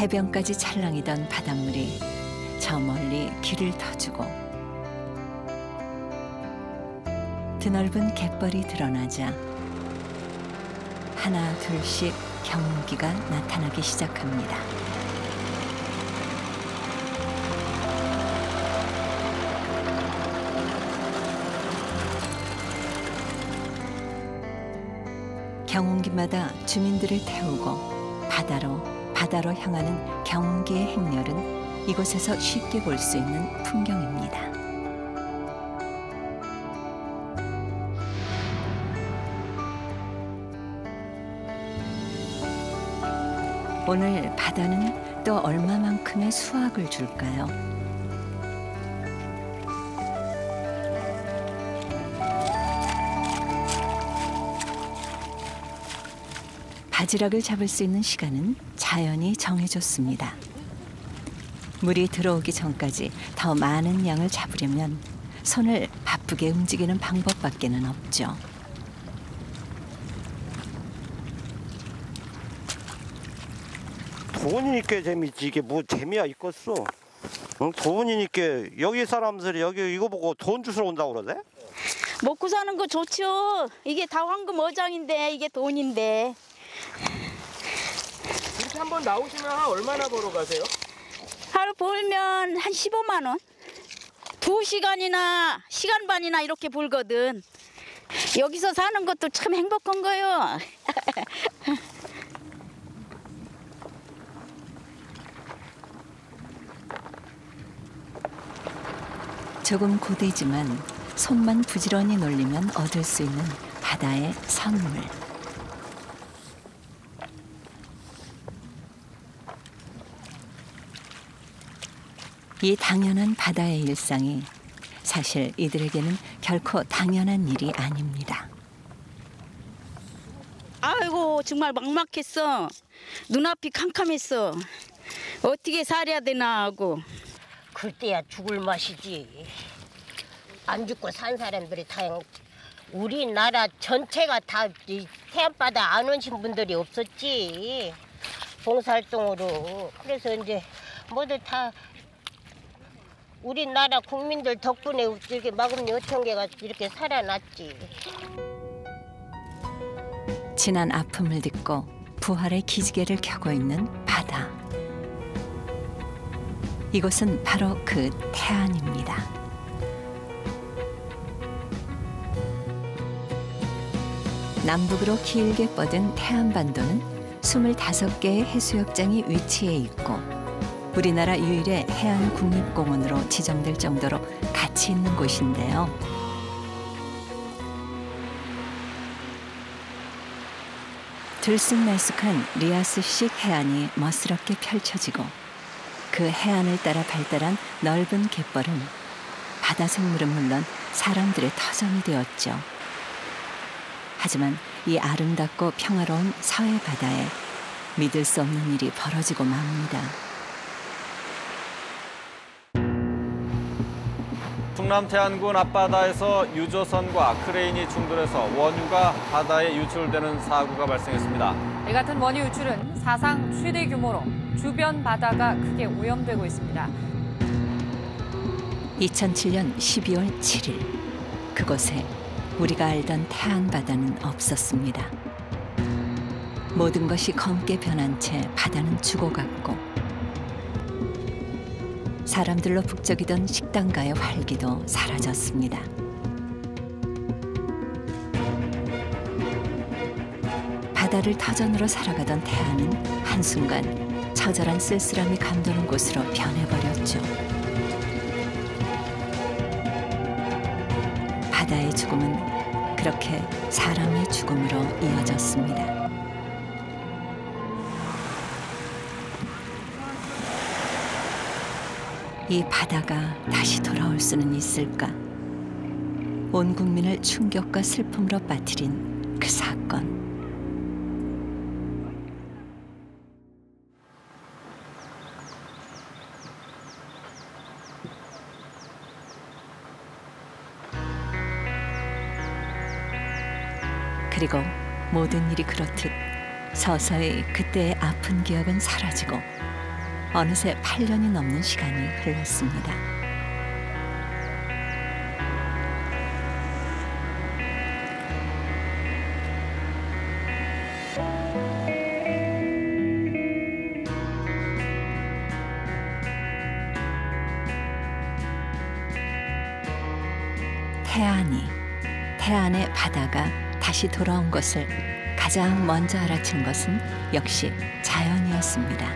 해변까지 찰랑이던 바닷물이 저 멀리 길을 터주고 드넓은 갯벌이 드러나자 하나 둘씩 경운기가 나타나기 시작합니다. 경운기마다 주민들을 태우고 바다로 향하는 경운기의 행렬은 이곳에서 쉽게 볼 수 있는 풍경입니다. 오늘 바다는 또 얼마만큼의 수확을 줄까요? 바지락을 잡을 수 있는 시간은 자연이 정해줬습니다. 물이 들어오기 전까지 더 많은 양을 잡으려면 손을 바쁘게 움직이는 방법밖에는 없죠. 돈이니까 재밌지. 이게 뭐 재미야 있겠어. 응? 돈이니까 여기 사람들이 여기 이거 보고 돈 주스러 온다고 그러대? 먹고 사는 거 좋죠. 이게 다 황금 어장인데 이게 돈인데. 이렇게 한번 나오시면 얼마나 벌어 가세요? 하루 벌면 한 15만 원. 2시간이나 시간 반이나 이렇게 벌거든. 여기서 사는 것도 참 행복한 거요. 조금 고되지만 손만 부지런히 놀리면 얻을 수 있는 바다의 선물. 이 당연한 바다의 일상이 사실 이들에게는 결코 당연한 일이 아닙니다. 아이고 정말 막막했어. 눈앞이 캄캄했어. 어떻게 살아야 되나 하고. 그때야 죽을 맛이지. 안 죽고 산 사람들이 다행. 우리나라 전체가 다 태안바다 안 오신 분들이 없었지. 봉사활동으로. 그래서 이제 모두 다 우리나라 국민들 덕분에 이렇게 마금리 어청계가 이렇게 살아났지. 지난 아픔을 딛고 부활의 기지개를 켜고 있는 바다. 이곳은 바로 그 태안입니다. 남북으로 길게 뻗은 태안반도는 25개의 해수욕장이 위치해 있고 우리나라 유일의 해안국립공원으로 지정될 정도로 가치 있는 곳인데요. 들쑥날쑥한 리아스식 해안이 멋스럽게 펼쳐지고 그 해안을 따라 발달한 넓은 갯벌은 바다 생물은 물론 사람들의 터전이 되었죠. 하지만 이 아름답고 평화로운 서해 바다에 믿을 수 없는 일이 벌어지고 맙니다. 충남 태안군 앞바다에서 유조선과 크레인이 충돌해서 원유가 바다에 유출되는 사고가 발생했습니다. 이 같은 원유 유출은 사상 최대 규모로 주변 바다가 크게 오염되고 있습니다. 2007년 12월 7일 그곳에 우리가 알던 태안 바다는 없었습니다. 모든 것이 검게 변한 채 바다는 죽어갔고 사람들로 북적이던 식당가의 활기도 사라졌습니다. 바다를 터전으로 살아가던 태안은 한순간 처절한 쓸쓸함이 감도는 곳으로 변해버렸죠. 바다의 죽음은 그렇게 사람의 죽음으로 이어졌습니다. 이 바다가 다시 돌아올 수는 있을까? 온 국민을 충격과 슬픔으로 빠뜨린 그 사건. 그리고 모든 일이 그렇듯 서서히 그때의 아픈 기억은 사라지고 어느새 8년이 넘는 시간이 흘렀습니다. 태안의 바다가 다시 돌아온 것을 가장 먼저 알아챈 것은 역시 자연이었습니다.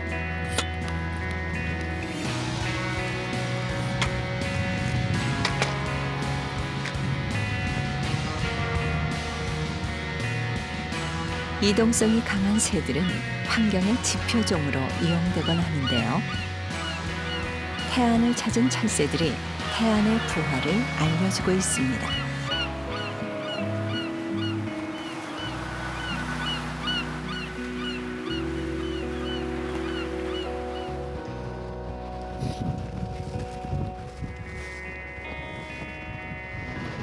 이동성이 강한 새들은 환경의 지표종으로 이용되곤 하는데요. 태안을 찾은 철새들이 태안의 부활을 알려주고 있습니다.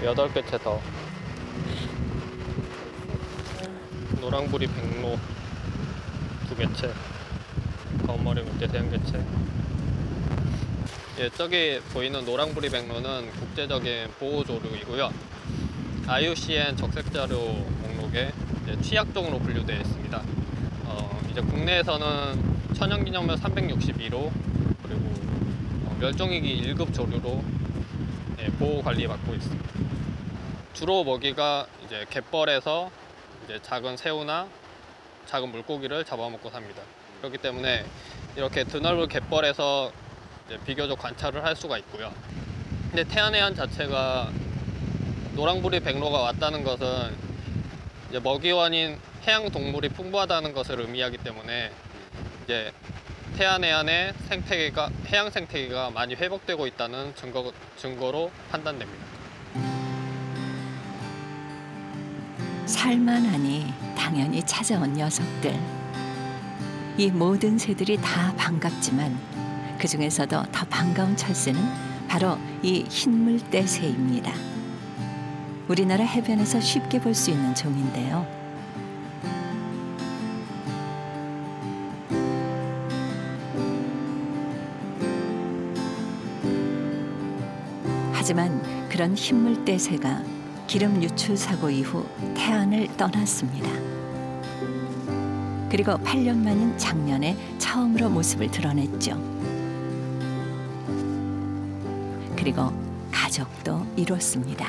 여덟 개째 더. 노랑부리 백로 2개째, 검머리 물개새 1개째. 예, 저기 보이는 노랑부리 백로는 국제적인 보호조류이고요. IUCN 적색자료 목록에 취약종으로 분류되어 있습니다. 이제 국내에서는 천연기념물 361호, 그리고 멸종위기 1급 조류로 보호 관리 받고 있습니다. 주로 먹이가 이제 갯벌에서 이제 작은 새우나 작은 물고기를 잡아먹고 삽니다. 그렇기 때문에 이렇게 드넓은 갯벌에서 이제 비교적 관찰을 할 수가 있고요. 근데 태안해안 자체가 노랑부리 백로가 왔다는 것은 이제 먹이원인 해양 동물이 풍부하다는 것을 의미하기 때문에 이제 태안해안의 생태계가, 해양 생태계가 많이 회복되고 있다는 증거로 판단됩니다. 살만하니 당연히 찾아온 녀석들. 이 모든 새들이 다 반갑지만 그 중에서도 더 반가운 철새는 바로 이 흰물대 새입니다. 우리나라 해변에서 쉽게 볼 수 있는 종인데요. 하지만 그런 흰물대 새가 기름 유출 사고 이후 태안을 떠났습니다. 그리고 8년 만인 작년에 처음으로 모습을 드러냈죠. 그리고 가족도 이뤘습니다.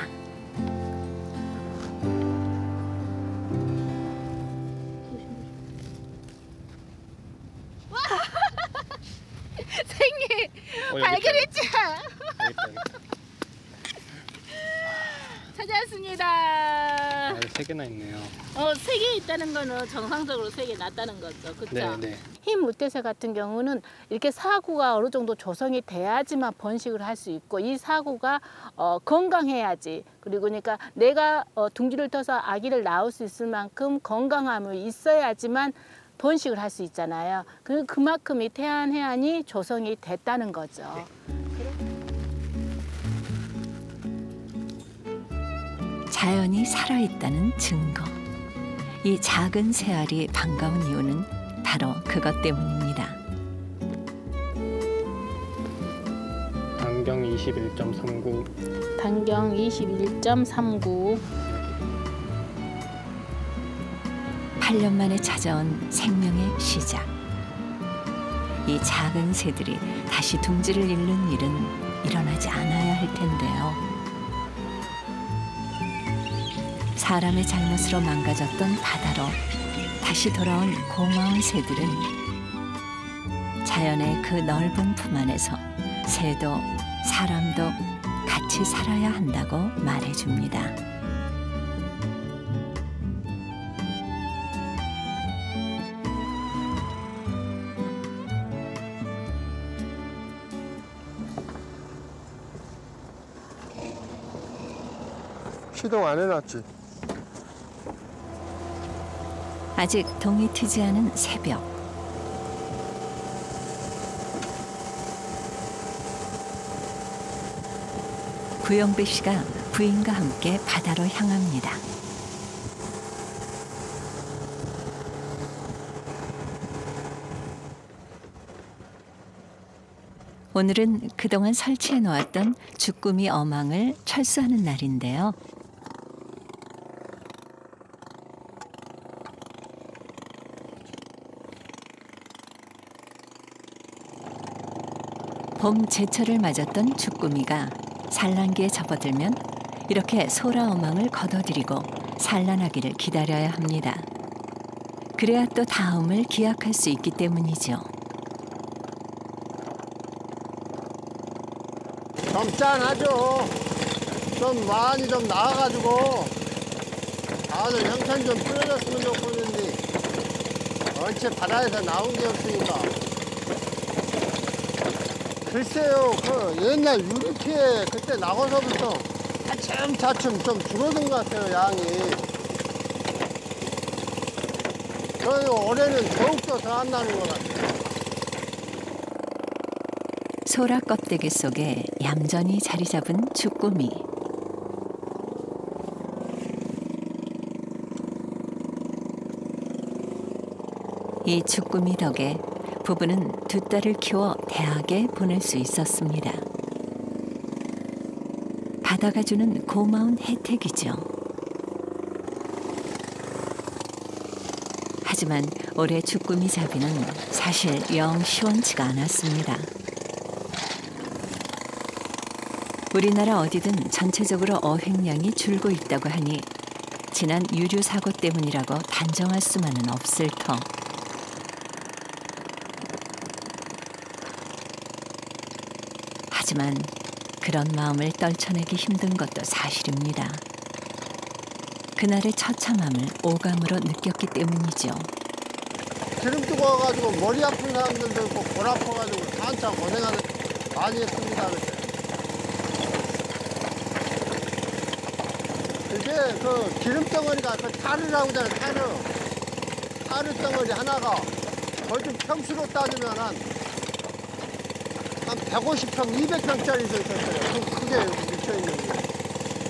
생일 발견했지? 찾았습니다. 3개나 있네요. 3개 있다는 거는 정상적으로 3개 났다는 거죠. 그렇죠? 네. 흰 물대새 같은 경우는 이렇게 사구가 어느 정도 조성이 돼야지만 번식을 할 수 있고, 이 사구가 건강해야지, 그리고 그러니까 내가 둥지를 터서 아기를 낳을 수 있을 만큼 건강함이 있어야지만 번식을 할 수 있잖아요. 그만큼 이 태안 해안이 조성이 됐다는 거죠. 자연이 살아있다는 증거. 이 작은 새알이 반가운 이유는 바로 그것 때문입니다. 반경 21.39. 반경 21.39. 8년 만에 찾아온 생명의 시작. 이 작은 새들이 다시 둥지를 잃는 일은 일어나지 않아야 할 텐데요. 사람의 잘못으로 망가졌던 바다로 다시 돌아온 고마운 새들은 자연의 그 넓은 품 안에서 새도 사람도 같이 살아야 한다고 말해줍니다. 시동 안 해놨지? 아직 동이 트지 않은 새벽. 구영배 씨가 부인과 함께 바다로 향합니다. 오늘은 그동안 설치해 놓았던 주꾸미 어망을 철수하는 날인데요. 봄 제철을 맞았던 주꾸미가 산란기에 접어들면 이렇게 소라 어망을 걷어들이고 산란하기를 기다려야 합니다. 그래야 또 다음을 기약할 수 있기 때문이죠. 좀 짠하죠. 좀 많이 좀 나와가지고 다들 형편 좀 풀어졌으면 좋겠는데 얼체 바다에서 나온 게 없으니까. 글쎄요, 그 옛날 유리키에 그때 나고서부터 차츰차츰 좀 줄어든 것 같아요, 양이. 올해는 더욱더 더 안 나는 것 같아요. 소라 껍데기 속에 얌전히 자리 잡은 주꾸미. 이 주꾸미 덕에 부부는 두 딸을 키워 대학에 보낼 수 있었습니다. 바다가 주는 고마운 혜택이죠. 하지만 올해 주꾸미 잡이는 사실 영 시원치가 않았습니다. 우리나라 어디든 전체적으로 어획량이 줄고 있다고 하니 지난 유류 사고 때문이라고 단정할 수만은 없을 터. 하지만 그런 마음을 떨쳐내기 힘든 것도 사실입니다. 그날의 처참함을 오감으로 느꼈기 때문이죠. 기름 뜨거워가지고 머리 아픈 사람들도 있고 골 아파가지고 한참 고생하는 많이 했습니다. 그게 그 기름 덩어리가 그 타르라고 하잖아요. 타르 덩어리 하나가 거의 좀 평수로 따지면 한 150평, 200평짜리도 있었어요. 크게 미쳐있는 게.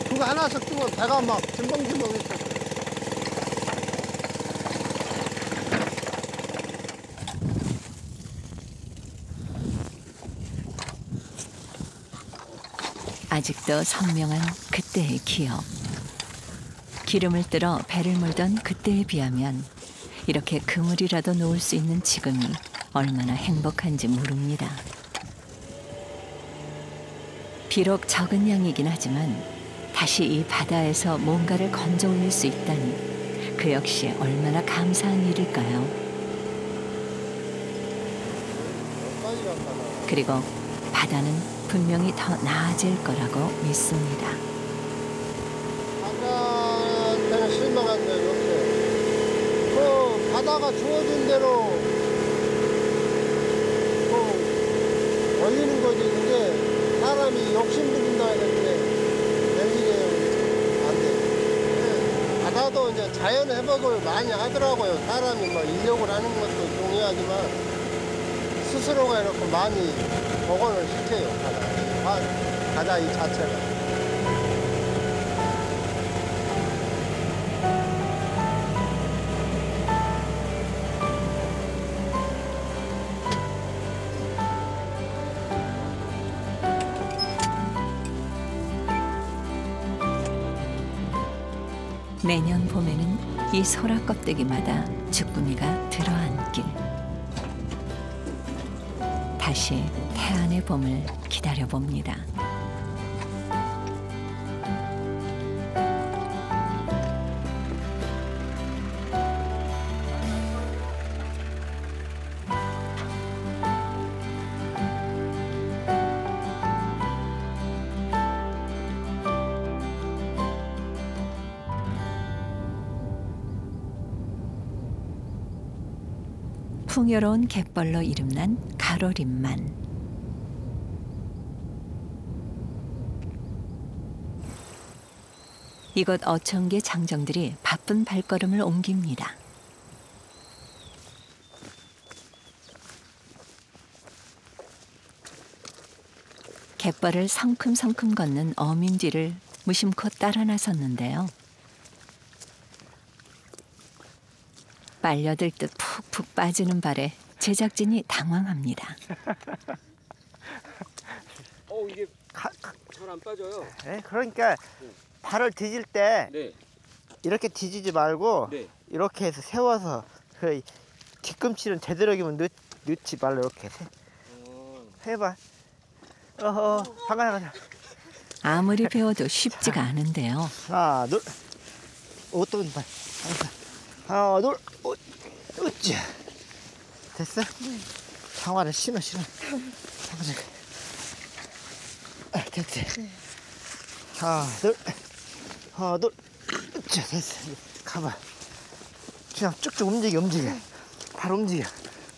그거 하나씩 뜨면 배가 막 진벙진벙 했었어요. 아직도 선명한 그때의 기억. 기름을 들어 배를 몰던 그때에 비하면 이렇게 그물이라도 놓을 수 있는 지금이 얼마나 행복한지 모릅니다. 비록 적은 양이긴 하지만 다시 이 바다에서 뭔가를 건져 올릴 수 있다니 그 역시 얼마나 감사한 일일까요? 그리고 바다는 분명히 더 나아질 거라고 믿습니다. 바다한테는 실망한 적이 없어요. 그 바다가 주어진 대로 그 걸리는 거지. 이게 사람이 욕심부린다 했는데 내일에 안 돼. 바다도 이제 자연 회복을 많이 하더라고요. 사람이 뭐 인력을 하는 것도 중요하지만 스스로가 이렇게 많이 복원을 시켜요. 바다 이 자체가. 내년 봄에는 이 소라 껍데기마다 주꾸미가 들어앉길. 다시 태안의 봄을 기다려봅니다. 풍요로운 갯벌로 이름난 가로림만. 이곳 어촌계 장정들이 바쁜 발걸음을 옮깁니다. 갯벌을 성큼성큼 걷는 어민 뒤를 무심코 따라 나섰는데요. 빨려들 듯 푹푹 빠지는 발에 제작진이 당황합니다. 이게 잘 안 빠져요. 네, 그러니까 발을 뒤질 때 네. 이렇게 뒤지지 말고 네. 이렇게 해서 세워서 그 뒤꿈치는 되도록이면 넣지 말고 이렇게 해봐. 잠깐. 아무리 배워도 쉽지가 않은데요. 하나, 둘. 어떤 발. 하나, 둘. 으쌰. 됐어? 장화를 신어. 됐지? 하나, 둘. 으쌰, 됐어. 가봐. 그냥 쭉쭉 움직여. 발 움직여.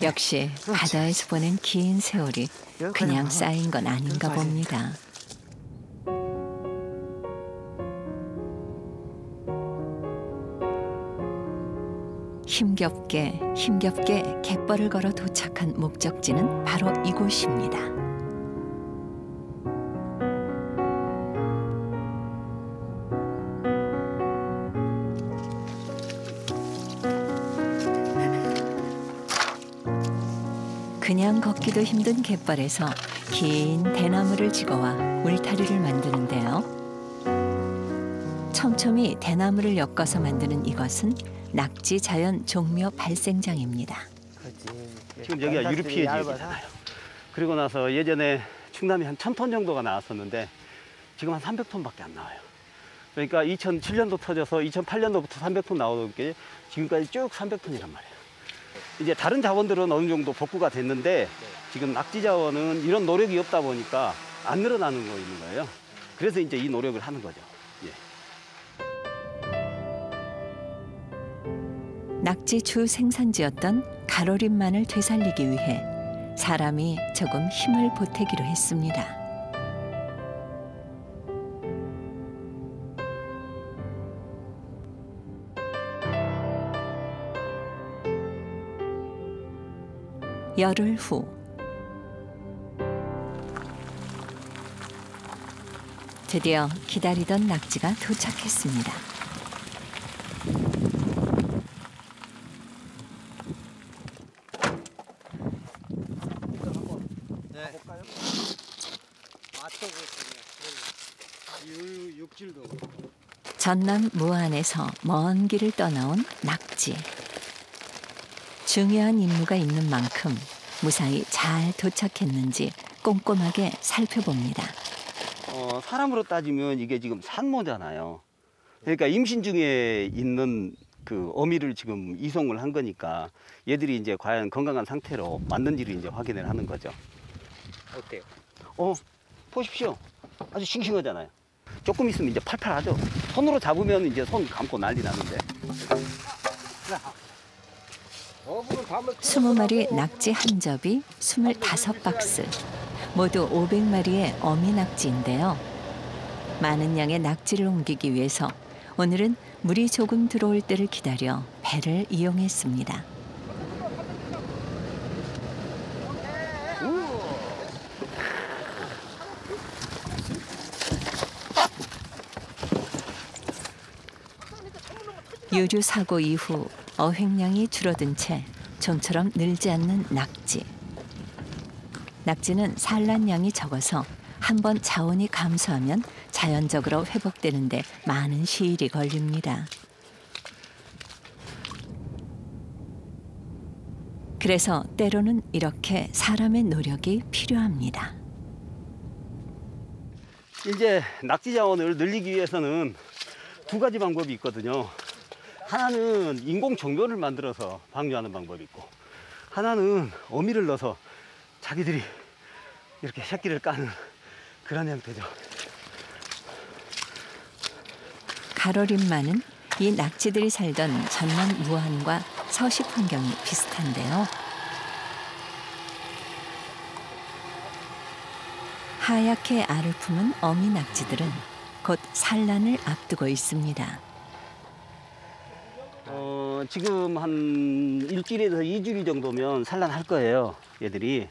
역시 바다에서 보낸 긴 세월이 그냥 쌓인 건 아닌가 봅니다. 힘겹게 갯벌을 걸어 도착한 목적지는 바로 이곳입니다. 그냥 걷기도 힘든 갯벌에서 긴 대나무를 지고와 울타리를 만드는데요. 촘촘히 대나무를 엮어서 만드는 이것은 낙지 자연 종묘 발생장입니다. 지금 여기가 유르피해 지역이잖아요. 그리고 나서 예전에 충남이 한 1000톤 정도가 나왔었는데 지금 한 300톤밖에 안 나와요. 그러니까 2007년도 터져서 2008년도부터 300톤 나오던 게 지금까지 쭉 300톤이란 말이에요. 이제 다른 자원들은 어느 정도 복구가 됐는데 지금 낙지 자원은 이런 노력이 없다 보니까 안 늘어나는 거 있는 거예요. 그래서 이제 이 노력을 하는 거죠. 낙지 주 생산지였던 가로림만을 되살리기 위해 사람이 조금 힘을 보태기로 했습니다. 열흘 후 드디어 기다리던 낙지가 도착했습니다. 전남 무안에서 먼 길을 떠나온 낙지. 중요한 임무가 있는 만큼 무사히 잘 도착했는지 꼼꼼하게 살펴봅니다. 사람으로 따지면 이게 지금 산모잖아요. 그러니까 임신 중에 있는 그 어미를 지금 이송을 한 거니까 얘들이 이제 과연 건강한 상태로 맞는지를 이제 확인을 하는 거죠. 어때요? 보십시오. 아주 싱싱하잖아요. 조금 있으면 이제 팔팔하죠. 손으로 잡으면 이제 손 감고 난리 나는데. 20마리 낙지 한 접이 25박스. 모두 500마리의 어미 낙지인데요. 많은 양의 낙지를 옮기기 위해서 오늘은 물이 조금 들어올 때를 기다려 배를 이용했습니다. 유류 사고 이후 어획량이 줄어든 채 좀처럼 늘지 않는 낙지. 낙지는 산란량이 적어서 한번 자원이 감소하면 자연적으로 회복되는데 많은 시일이 걸립니다. 그래서 때로는 이렇게 사람의 노력이 필요합니다. 이제 낙지 자원을 늘리기 위해서는 두 가지 방법이 있거든요. 하나는 인공 종묘를 만들어서 방류하는 방법이 있고, 하나는 어미를 넣어서 자기들이 이렇게 새끼를 까는 그런 형태죠. 가로림만은 이 낙지들이 살던 전남 무안과 서식 환경이 비슷한데요. 하얗게 알을 품은 어미 낙지들은 곧 산란을 앞두고 있습니다. 지금 한 일주일에서 2주일 정도면 산란할 거예요. 얘들이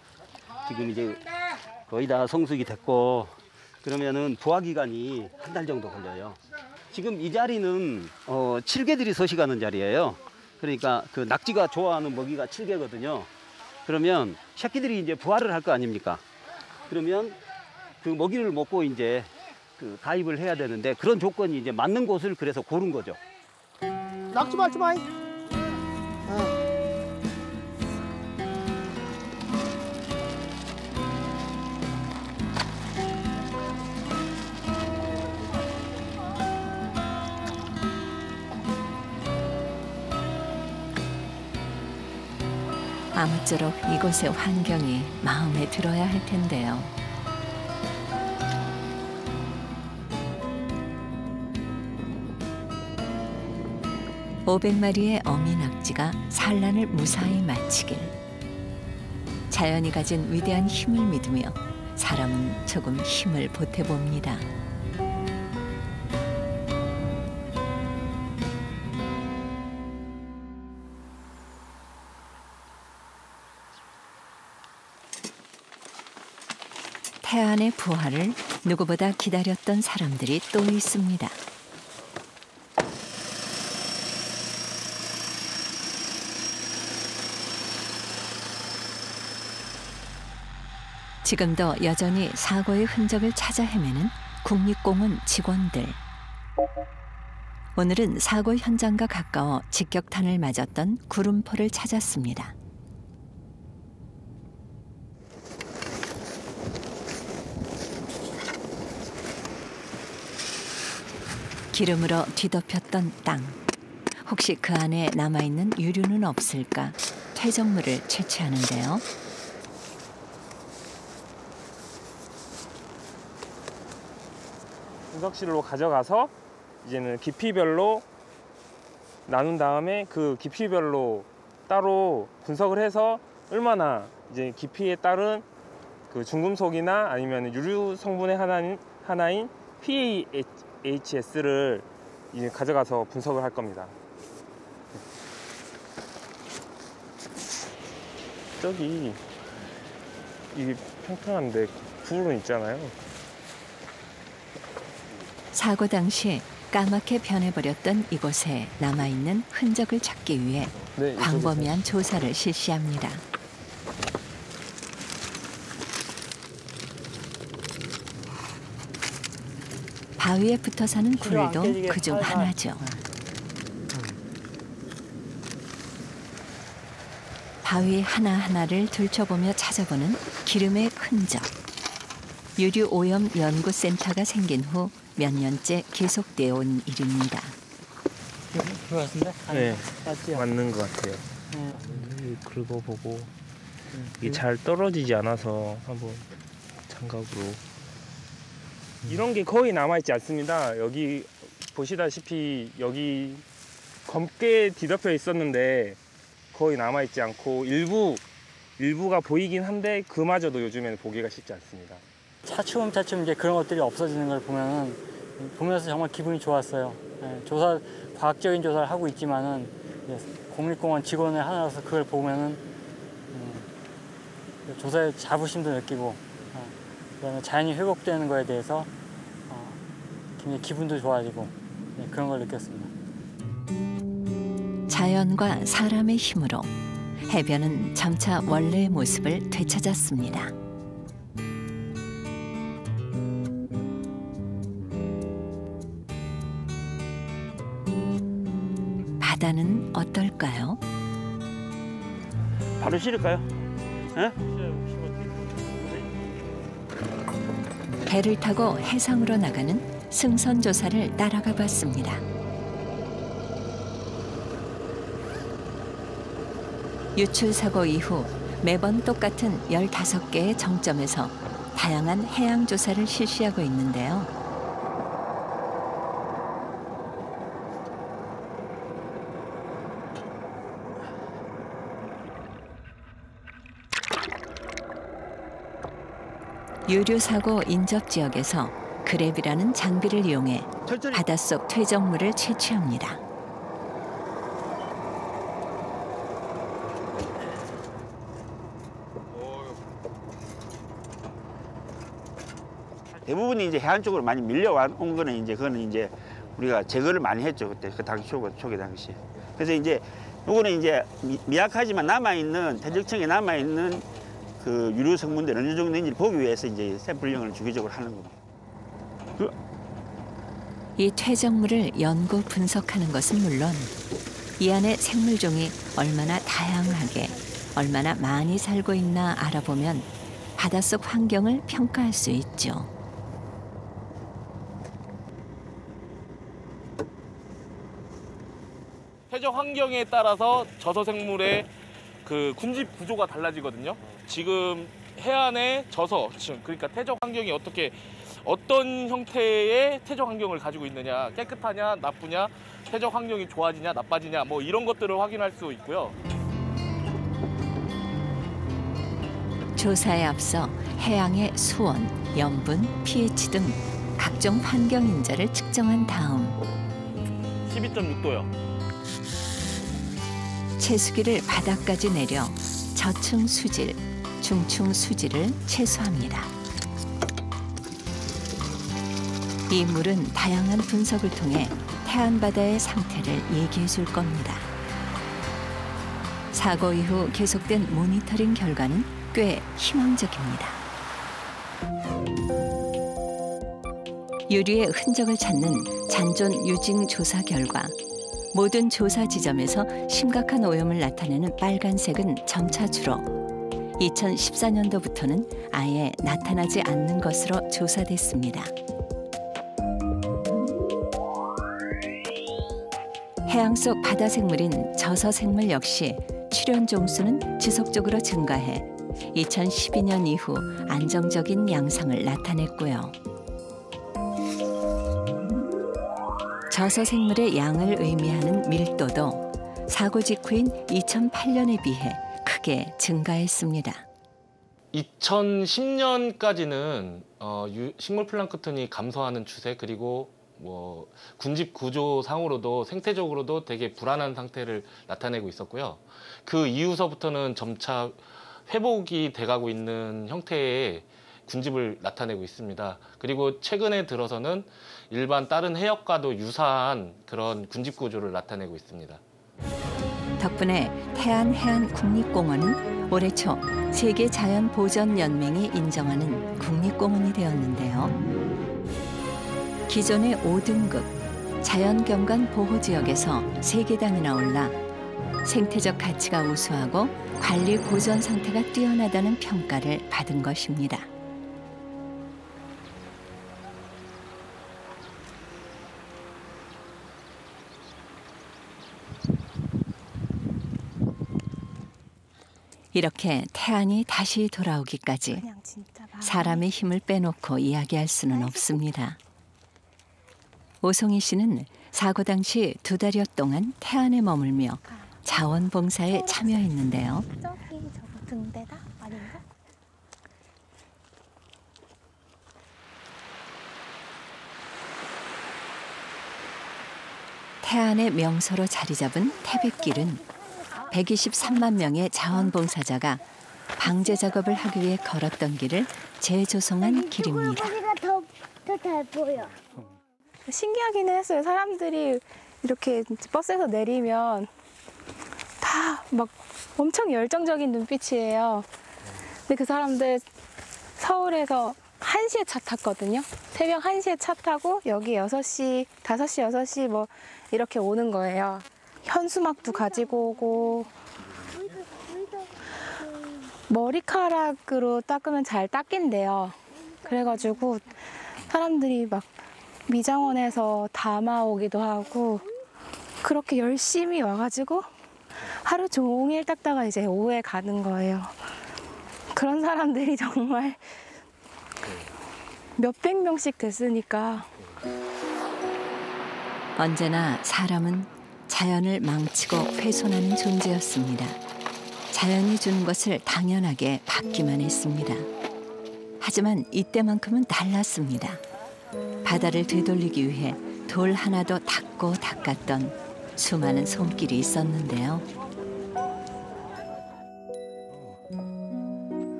지금 이제 거의 다 성숙이 됐고, 그러면은 부화 기간이 한 달 정도 걸려요. 지금 이 자리는 칠개들이 서식하는 자리예요. 그러니까 그 낙지가 좋아하는 먹이가 칠개거든요. 그러면 새끼들이 이제 부화를 할 거 아닙니까? 그러면 그 먹이를 먹고 이제 그 가입을 해야 되는데 그런 조건이 이제 맞는 곳을 그래서 고른 거죠. 낙지 밟지 마이. 아무쪼록 이곳의 환경이 마음에 들어야 할 텐데요. (500마리의) 어미 낙지가 산란을 무사히 마치길. 자연이 가진 위대한 힘을 믿으며 사람은 조금 힘을 보태봅니다. 태안의 부활을 누구보다 기다렸던 사람들이 또 있습니다. 지금도 여전히 사고의 흔적을 찾아 헤매는 국립공원 직원들. 오늘은 사고 현장과 가까워 직격탄을 맞았던 구름포를 찾았습니다. 기름으로 뒤덮였던 땅. 혹시 그 안에 남아있는 유류는 없을까 퇴적물을 채취하는데요. 분석실로 가져가서 이제는 깊이별로 나눈 다음에 그 깊이별로 따로 분석을 해서 얼마나 이제 깊이에 따른 그 중금속이나 아니면 유류 성분의 하나인 PAHS를 이제 가져가서 분석을 할 겁니다. 저기 이게 평평한데 구름 있잖아요. 사고 당시 까맣게 변해버렸던 이곳에 남아있는 흔적을 찾기 위해 광범위한 조사를 실시합니다. 바위에 붙어 사는 굴도 그중 하나죠. 바위 하나하나를 들춰보며 찾아보는 기름의 흔적. 유류 오염 연구센터가 생긴 후 몇 년째 계속되어 온 일입니다. 그거 같은데? 네, 맞지요? 맞는 것 같아요. 긁어보고 이게 잘 떨어지지 않아서 한번 장갑으로. 이런 게 거의 남아있지 않습니다. 여기 보시다시피 여기 검게 뒤덮여 있었는데 거의 남아있지 않고 일부가 보이긴 한데 그마저도 요즘에는 보기가 쉽지 않습니다. 차츰 이제 그런 것들이 없어지는 걸 보면서 정말 기분이 좋았어요. 과학적인 조사를 하고 있지만은 국립공원 직원의 하나로서 그걸 보면은 조사의 자부심도 느끼고 그다음에 자연이 회복되는 거에 대해서 굉장히 기분도 좋아지고 그런 걸 느꼈습니다. 자연과 사람의 힘으로 해변은 점차 원래의 모습을 되찾았습니다. 바다는 어떨까요? 바로 실을까요? 네? 배를 타고 해상으로 나가는 승선 조사를 따라가 봤습니다. 유출 사고 이후 매번 똑같은 15개의 정점에서 다양한 해양 조사를 실시하고 있는데요. 유류 사고 인접 지역에서 그랩이라는 장비를 이용해 바닷속 퇴적물을 채취합니다. 대부분이 이제 해안 쪽으로 많이 밀려온 거는 이제 그거는 이제 우리가 제거를 많이 했죠. 그때 그 당시 초기 당시에. 그래서 이제 요거는 이제 미약하지만 퇴적층에 남아있는 그 유료 성분들이 어느 정도 있는지 보기 위해서 이제 샘플링을 주기적으로 하는 겁니다. 이 퇴적물을 연구 분석하는 것은 물론 이 안에 생물종이 얼마나 다양하게 얼마나 많이 살고 있나 알아보면 바닷속 환경을 평가할 수 있죠. 퇴적 환경에 따라서 저서생물의 그 군집 구조가 달라지거든요. 지금 해안의 저서, 그러니까 퇴적 환경이 어떤 형태의 퇴적 환경을 가지고 있느냐, 깨끗하냐, 나쁘냐, 퇴적 환경이 좋아지냐, 나빠지냐, 뭐 이런 것들을 확인할 수 있고요. 조사에 앞서 해양의 수온, 염분, pH 등 각종 환경 인자를 측정한 다음 12.6도요. 채수기를 바닥까지 내려 저층 수질, 중층 수질을 채수합니다. 이 물은 다양한 분석을 통해 해안바다의 상태를 얘기해 줄 겁니다. 사고 이후 계속된 모니터링 결과는 꽤 희망적입니다. 유류의 흔적을 찾는 잔존 유징 조사 결과 모든 조사 지점에서 심각한 오염을 나타내는 빨간색은 점차 줄어 2014년도부터는 아예 나타나지 않는 것으로 조사됐습니다. 해양 속 바다 생물인 저서생물 역시 출현 종수는 지속적으로 증가해 2012년 이후 안정적인 양상을 나타냈고요. 저서생물의 양을 의미하는 밀도도 사고 직후인 2008년에 비해 크게 증가했습니다. 2010년까지는 식물 플랑크톤이 감소하는 추세, 그리고 뭐 군집 구조상으로도 생태적으로도 되게 불안한 상태를 나타내고 있었고요. 그 이후서부터는 점차 회복이 돼가고 있는 형태의 군집을 나타내고 있습니다. 그리고 최근에 들어서는 일반 다른 해역과도 유사한 그런 군집 구조를 나타내고 있습니다. 덕분에 태안해안국립공원은 올해 초 세계자연보전연맹이 인정하는 국립공원이 되었는데요. 기존의 5등급 자연경관 보호지역에서 3계단이나 올라 생태적 가치가 우수하고 관리 보전 상태가 뛰어나다는 평가를 받은 것입니다. 이렇게 태안이 다시 돌아오기까지 사람의 힘을 빼놓고 이야기할 수는 없습니다. 오송희 씨는 사고 당시 2달여 동안 태안에 머물며 자원봉사에 참여했는데요. 저기 저거 등대다? 아닌가? 태안의 명소로 자리 잡은 태백길은 123만 명의 자원봉사자가 방제 작업을 하기 위해 걸었던 길을 재조성한 길입니다. 더 잘 보여. 신기하기는 했어요. 사람들이 이렇게 버스에서 내리면 다 막 엄청 열정적인 눈빛이에요. 근데 그 사람들 서울에서 1시에 차 탔거든요. 새벽 1시에 차 타고 여기 6시, 5시, 6시 뭐 이렇게 오는 거예요. 현수막도 가지고 오고 머리카락으로 닦으면 잘 닦인대요. 그래가지고 사람들이 막 미장원에서 담아오기도 하고 그렇게 열심히 와가지고 하루 종일 닦다가 이제 오후에 가는 거예요. 그런 사람들이 정말 몇백 명씩 됐으니까. 언제나 사람은 자연을 망치고 훼손하는 존재였습니다. 자연이 주는 것을 당연하게 받기만 했습니다. 하지만 이때만큼은 달랐습니다. 바다를 되돌리기 위해 돌 하나도 닦고 닦았던 수많은 손길이 있었는데요.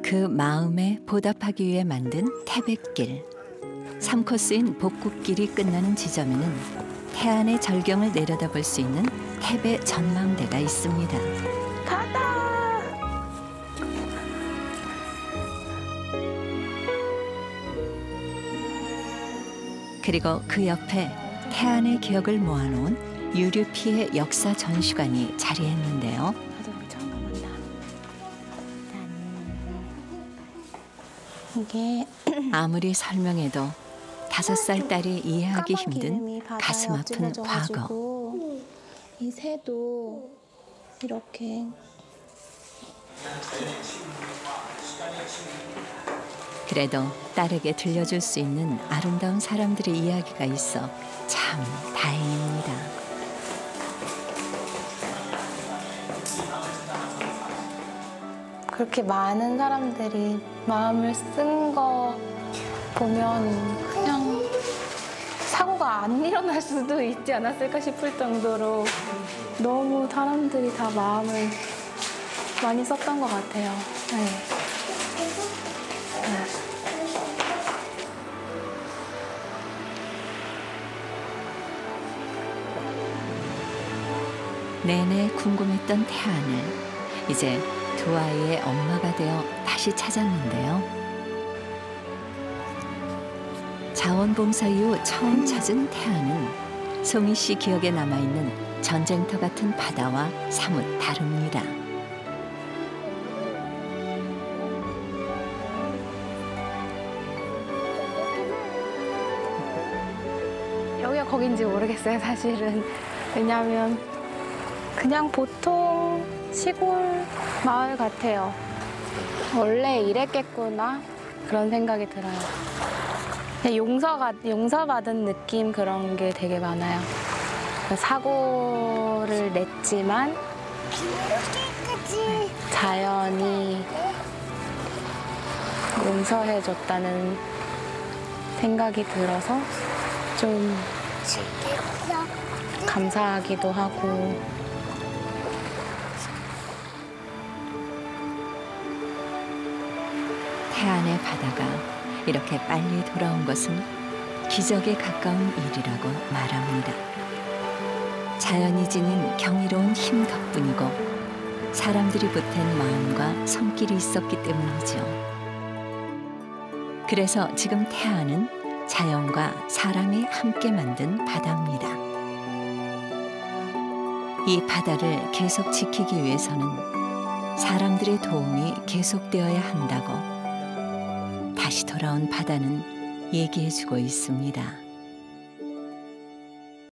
그 마음에 보답하기 위해 만든 태백길. 3코스인 복국길이 끝나는 지점에는 태안의 절경을 내려다볼 수 있는 태배 전망대가 있습니다. 가다! 그리고 그 옆에 태안의 기억을 모아놓은 유류피해 역사 전시관이 자리했는데요. 이게 아무리 설명해도 5살 딸이 이해하기 힘든 가슴 아픈 과거. 이 새도 이렇게 그래도 딸에게 들려줄 수 있는 아름다운 사람들의 이야기가 있어 참 다행입니다. 그렇게 많은 사람들이 마음을 쓴 거 보면 그냥 사고가 안 일어날 수도 있지 않았을까 싶을 정도로 너무 사람들이 다 마음을 많이 썼던 것 같아요. 네. 내내 궁금했던 태안을 이제 두 아이의 엄마가 되어 다시 찾았는데요. 자원봉사 이후 처음 찾은 태안은 송이 씨 기억에 남아있는 전쟁터 같은 바다와 사뭇 다릅니다. 여기가 거긴지 모르겠어요, 사실은. 왜냐하면 그냥 보통 시골 마을 같아요. 원래 이랬겠구나 그런 생각이 들어요. 용서받은 느낌 그런 게 되게 많아요. 사고를 냈지만 자연이 용서해줬다는 생각이 들어서 좀 감사하기도 하고. 태안의 바다가 이렇게 빨리 돌아온 것은 기적에 가까운 일이라고 말합니다. 자연이 지닌 경이로운 힘 덕분이고 사람들이 보탠 마음과 손길이 있었기 때문이죠. 그래서 지금 태안은 자연과 사람이 함께 만든 바다입니다. 이 바다를 계속 지키기 위해서는 사람들의 도움이 계속되어야 한다고 다시 돌아온 바다는 얘기해주고 있습니다.